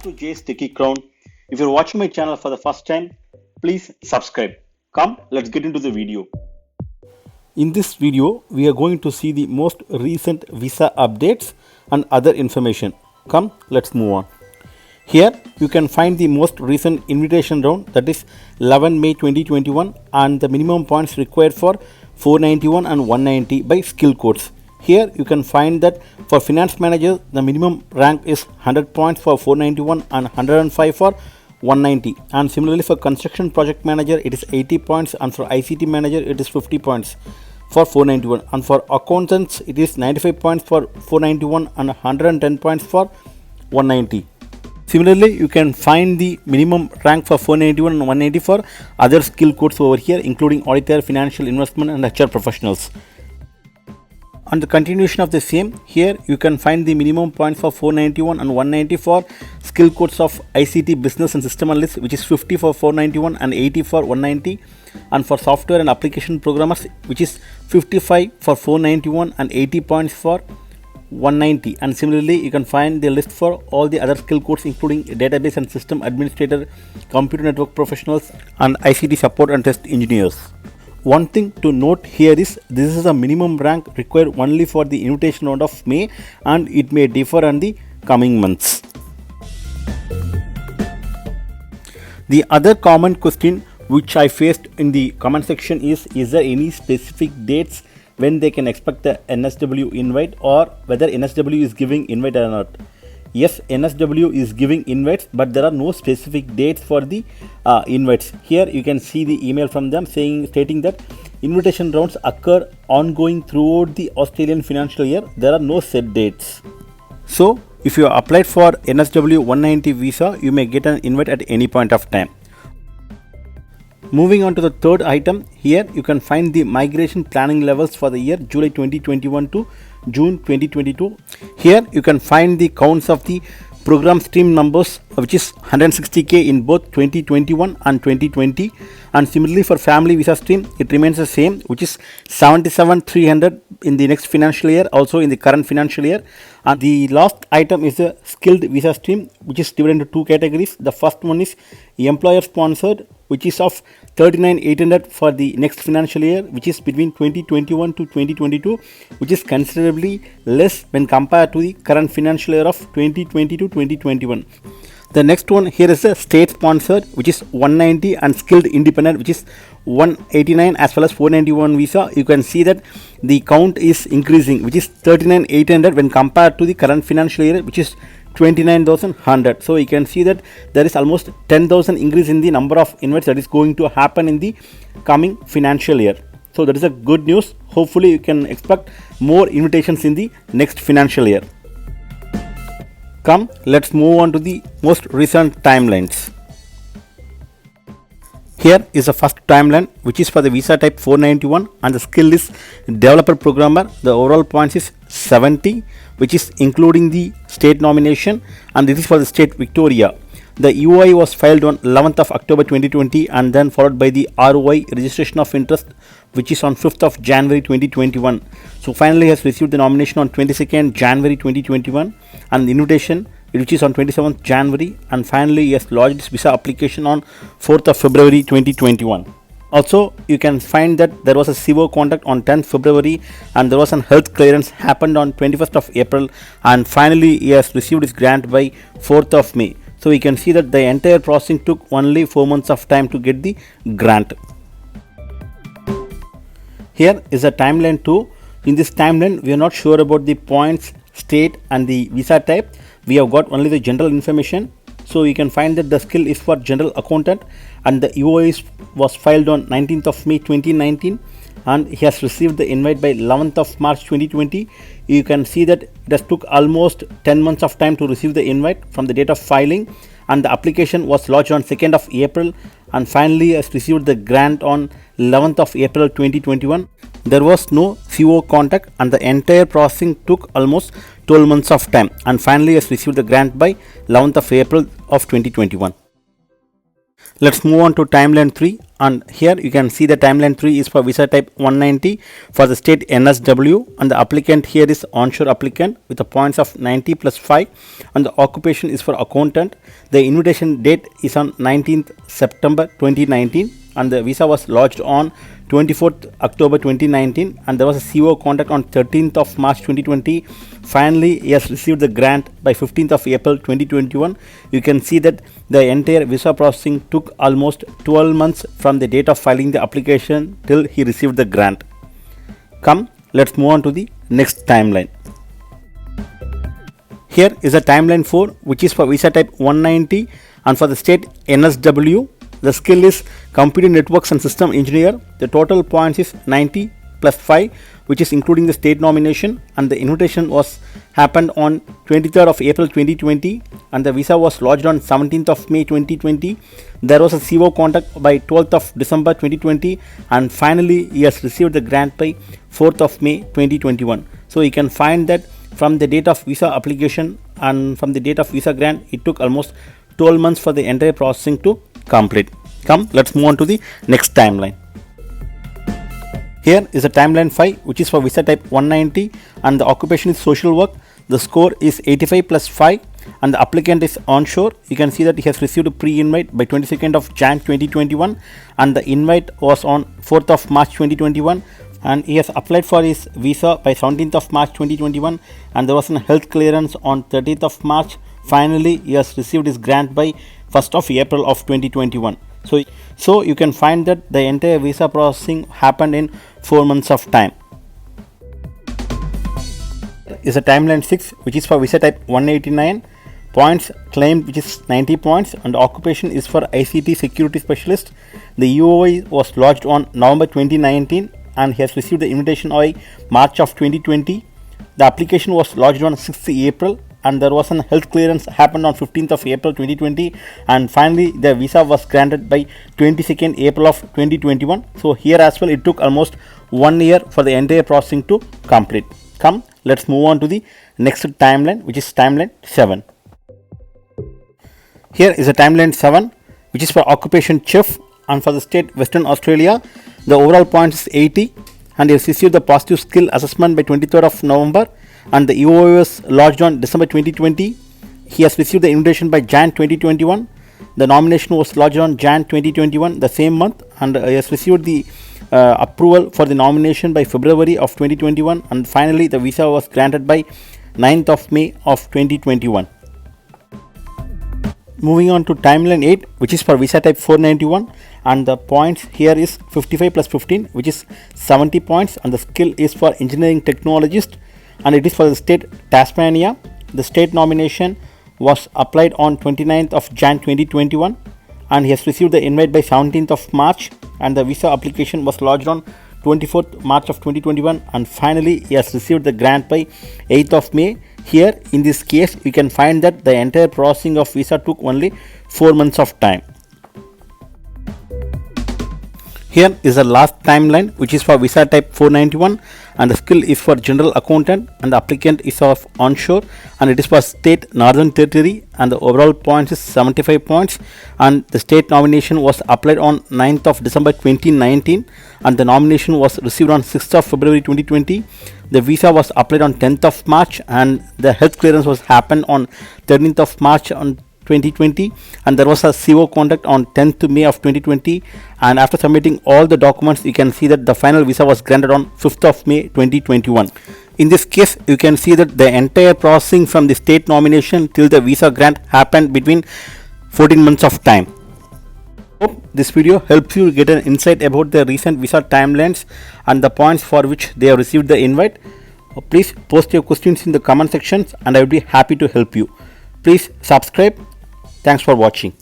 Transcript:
to Jay's Techie Crown. If you're watching my channel for the first time, please subscribe. Come, let's get into the video. In this video, we are going to see the most recent visa updates and other information. Come, let's move on. Here, you can find the most recent invitation round, that is 11 May 2021, and the minimum points required for 491 and 190 by skill codes. Here, you can find that for finance manager, the minimum rank is 100 points for 491 and 105 for 190. And similarly, for construction project manager, it is 80 points, and for ICT manager, it is 50 points for 491. And for accountants, it is 95 points for 491 and 110 points for 190. Similarly, you can find the minimum rank for 491 and 180 for other skill codes over here, including auditor, financial, investment and HR professionals. On the continuation of the same, here you can find the minimum points for 491 and 190 for skill codes of ICT business and system analyst, which is 50 for 491 and 80 for 190, and for software and application programmers, which is 55 for 491 and 80 points for 190. And similarly, you can find the list for all the other skill codes, including database and system administrator, computer network professionals and ICT support and test engineers. One thing to note here is this is a minimum rank required only for the invitation round of May, and it may differ in the coming months. The other common question which I faced in the comment section is there any specific dates when they can expect the NSW invite, or whether NSW is giving invite or not? Yes, NSW is giving invites, but there are no specific dates for the invites. Here you can see the email from them stating that invitation rounds occur ongoing throughout the Australian financial year. There are no set dates. So if you applied for NSW 190 visa, you may get an invite at any point of time. Moving on to the third item, here you can find the migration planning levels for the year July 2021 to June 2022. Here you can find the counts of the program stream numbers, which is 160k in both 2021 and 2020, and similarly for family visa stream, it remains the same, which is 77,300 in the next financial year, also in the current financial year. And the last item is the skilled visa stream, which is divided into two categories. The first one is employer sponsored, which is of 39,800 for the next financial year, which is between 2021 to 2022, which is considerably less when compared to the current financial year of 2020 to 2021. The next one here is the state sponsored, which is 190, and skilled independent, which is 189, as well as 491 visa. You can see that the count is increasing, which is 39,800 when compared to the current financial year, which is 29,100. So you can see that there is almost 10,000 increase in the number of invites that is going to happen in the coming financial year. So that is a good news. Hopefully you can expect more invitations in the next financial year. Come, let's move on to the most recent timelines. Here is the first timeline, which is for the visa type 491, and the skill is developer programmer. The overall points is 70, which is including the state nomination, and this is for the state Victoria. The EOI was filed on 11th of October 2020, and then followed by the ROI registration of interest, which is on 5th of January 2021. So finally has received the nomination on 22nd January 2021, and the invitation, which is on 27th January, and finally he has lodged his visa application on 4th of February 2021. Also, you can find that there was a CO contact on 10th February, and there was an health clearance happened on 21st of April, and finally he has received his grant by 4th of May. So you can see that the entire processing took only 4 months of time to get the grant. Here is a timeline 2. In this timeline, we are not sure about the points, state and the visa type. We have got only the general information. So you can find that the skill is for general accountant, and the EOI was filed on 19th of May 2019, and he has received the invite by 11th of March 2020. You can see that it has took almost 10 months of time to receive the invite from the date of filing, and the application was lodged on 2nd of April, and finally has received the grant on 11th of April 2021. There was no CO contact, and the entire processing took almost 12 months of time, and finally has received the grant by 11th of April of 2021. Let's move on to timeline 3, and here you can see the timeline 3 is for visa type 190 for the state NSW, and the applicant here is onshore applicant with the points of 90 plus 5, and the occupation is for accountant. The invitation date is on 19th September 2019, and the visa was lodged on 24th October 2019, and there was a CO contact on 13th of March 2020. Finally, he has received the grant by 15th of April 2021. You can see that the entire visa processing took almost 12 months from the date of filing the application till he received the grant. Come, let's move on to the next timeline. Here is a timeline 4, which is for visa type 190 and for the state NSW. The skill is Computer Networks and System Engineer. The total points is 90 plus 5, which is including the state nomination, and the invitation was happened on 23rd of April 2020, and the visa was lodged on 17th of May 2020. There was a CO contact by 12th of December 2020, and finally he has received the grant by 4th of May 2021. So you can find that from the date of visa application and from the date of visa grant, it took almost 12 months for the entire processing to complete. Come, let's move on to the next timeline. Here is a timeline 5, which is for visa type 190, and the occupation is social work. The score is 85 plus 5, and the applicant is onshore. You can see that he has received a pre-invite by 22nd of Jan 2021, and the invite was on 4th of March 2021, and he has applied for his visa by 17th of March 2021, and there was a health clearance on 30th of March. Finally, he has received his grant by 1st of April of 2021. So you can find that the entire visa processing happened in 4 months of time. Is a timeline 6, which is for visa type 189. Points claimed, which is 90 points, and the occupation is for ICT security specialist. The EOI was lodged on November 2019, and he has received the invitation by March of 2020. The application was lodged on 6th April, and there was a health clearance happened on 15th of April 2020, and finally the visa was granted by 22nd April of 2021. So here as well it took almost 1 year for the entire processing to complete. Come, let's move on to the next timeline, which is timeline 7. Here is a timeline 7, which is for occupation chef, and for the state Western Australia. The overall points is 80, and he has received the positive skill assessment by 23rd of November, and the EOI was lodged on December 2020. He has received the invitation by Jan 2021. The nomination was lodged on Jan 2021, the same month, and he has received the approval for the nomination by February of 2021, and finally the visa was granted by 9th of May of 2021. Moving on to timeline 8, which is for visa type 491, and the points here is 55 plus 15, which is 70 points, and the skill is for engineering technologist, and it is for the state Tasmania. The state nomination was applied on 29th of Jan 2021, and he has received the invite by 17th of March, and the visa application was lodged on 24th March of 2021, and finally he has received the grant by 8th of May. Here in this case you can find that the entire processing of visa took only 4 months of time. Here is the last timeline, which is for visa type 491, and the skill is for general accountant, and the applicant is of onshore, and it is for state Northern Territory, and the overall points is 75 points, and the state nomination was applied on 9th of December 2019, and the nomination was received on 6th of February 2020. The visa was applied on 10th of March, and the health clearance was happened on 13th of March on 2020, and there was a CO contact on 10th May of 2020, and after submitting all the documents you can see that the final visa was granted on 5th of May 2021. In this case you can see that the entire processing from the state nomination till the visa grant happened between 14 months of time. Hope this video helps you get an insight about the recent visa timelines and the points for which they have received the invite. Please post your questions in the comment sections and I will be happy to help you. Please subscribe. Thanks for watching.